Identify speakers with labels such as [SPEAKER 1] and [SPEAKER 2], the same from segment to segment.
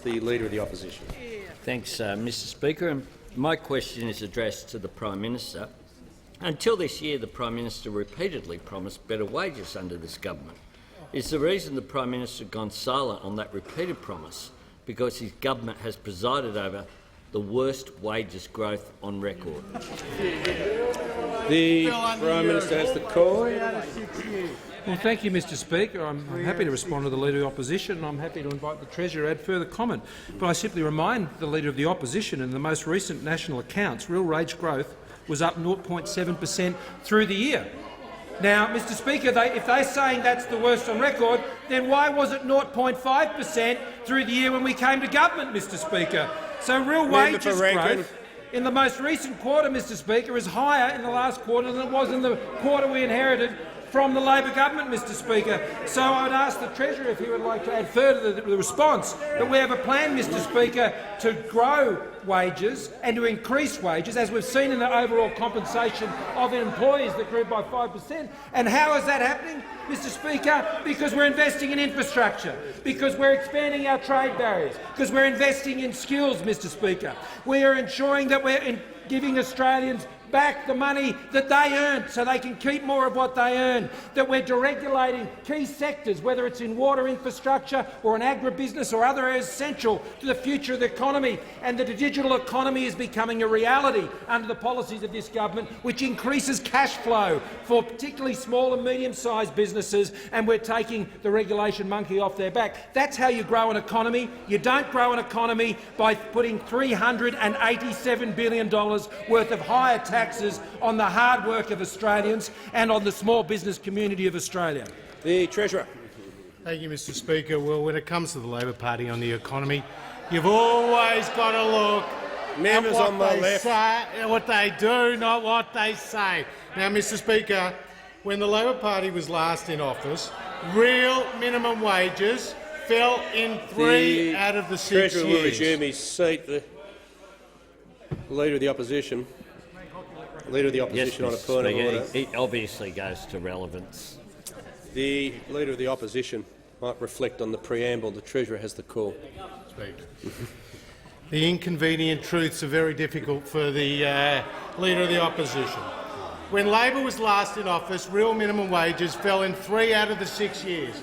[SPEAKER 1] the Leader of the Opposition.
[SPEAKER 2] Thanks, Mr Speaker. And my question is addressed to the Prime Minister. Until this year, the Prime Minister repeatedly promised better wages under this government. Is the reason the Prime Minister gone silent on that repeated promise because his government has presided over the worst wages growth on record?
[SPEAKER 1] The Prime Minister has the call.
[SPEAKER 3] Well, thank you, Mr Speaker. I'm happy to respond to the Leader of the Opposition, and I'm happy to invite the Treasurer to add further comment. But I simply remind the Leader of the Opposition in the most recent national accounts, real wage growth was up 0.7% through the year. Now, Mr Speaker, if they're saying that's the worst on record, then why was it 0.5% through the year when we came to government, Mr Speaker? So real wages growth in the most recent quarter, Mr Speaker, is higher in the last quarter than it was in the quarter we inherited from the Labor government, Mr Speaker. So I would ask the Treasurer if he would like to add further to the response that we have a plan, Mr Speaker, to grow wages and to increase wages, as we've seen in the overall compensation of employees that grew by 5%. And how is that happening, Mr Speaker? Because we're investing in infrastructure, because we're expanding our trade barriers, because we're investing in skills, Mr Speaker. We are ensuring that we're giving Australians back the money that they earned so they can keep more of what they earn, that we're deregulating key sectors, whether it's in water infrastructure or in agribusiness or other areas essential to the future of the economy, and that the digital economy is becoming a reality under the policies of this government, which increases cash flow for particularly small and medium-sized businesses, and we're taking the regulation monkey off their back. That's how you grow an economy. You don't grow an economy by putting $387 billion worth of higher taxes on the hard work of Australians and on the small business community of Australia.
[SPEAKER 1] The Treasurer.
[SPEAKER 4] Thank you, Mr Speaker. Well, when it comes to the Labor Party on the economy, you've always got to look
[SPEAKER 1] Members
[SPEAKER 4] at
[SPEAKER 1] on my left.
[SPEAKER 4] what they do, not what they say. Now, Mr Speaker, when the Labor Party was last in office, real minimum wages fell in 3 out of the 6 years.
[SPEAKER 1] The Treasurer will resume his seat. The Leader of the Opposition. Leader of the Opposition on a point of order.
[SPEAKER 2] It obviously goes to relevance.
[SPEAKER 1] The Leader of the Opposition might reflect on the preamble. The Treasurer has the call.
[SPEAKER 4] The inconvenient truths are very difficult for the Leader of the Opposition. When Labor was last in office, real minimum wages fell in 3 out of the 6 years.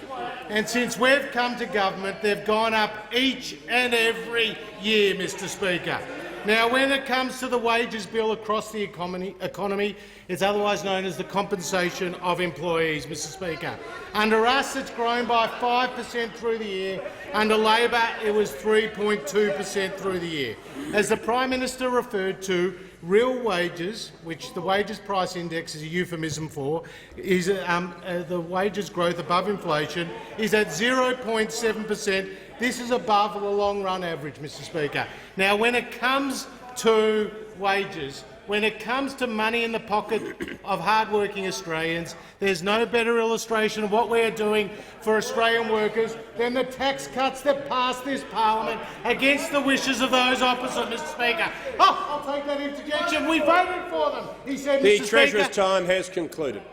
[SPEAKER 4] And since we've come to government, they've gone up each and every year, Mr Speaker. Now, when it comes to the wages bill across the economy, it's otherwise known as the compensation of employees, Mr Speaker. Under us, it's grown by 5% through the year. Under Labor, it was 3.2% through the year. As the Prime Minister referred to, real wages, which the wages price index is a euphemism for, is the wages growth above inflation is at 0.7%. This is above the long-run average, Mr Speaker. Now, when it comes to wages, when it comes to money in the pocket of hard-working Australians, there's no better illustration of what we're doing for Australian workers than the tax cuts that passed this parliament against the wishes of those opposite, Mr Speaker. Oh, I'll take that interjection. We voted for them, he said, Mr.
[SPEAKER 1] The Treasurer's time has concluded.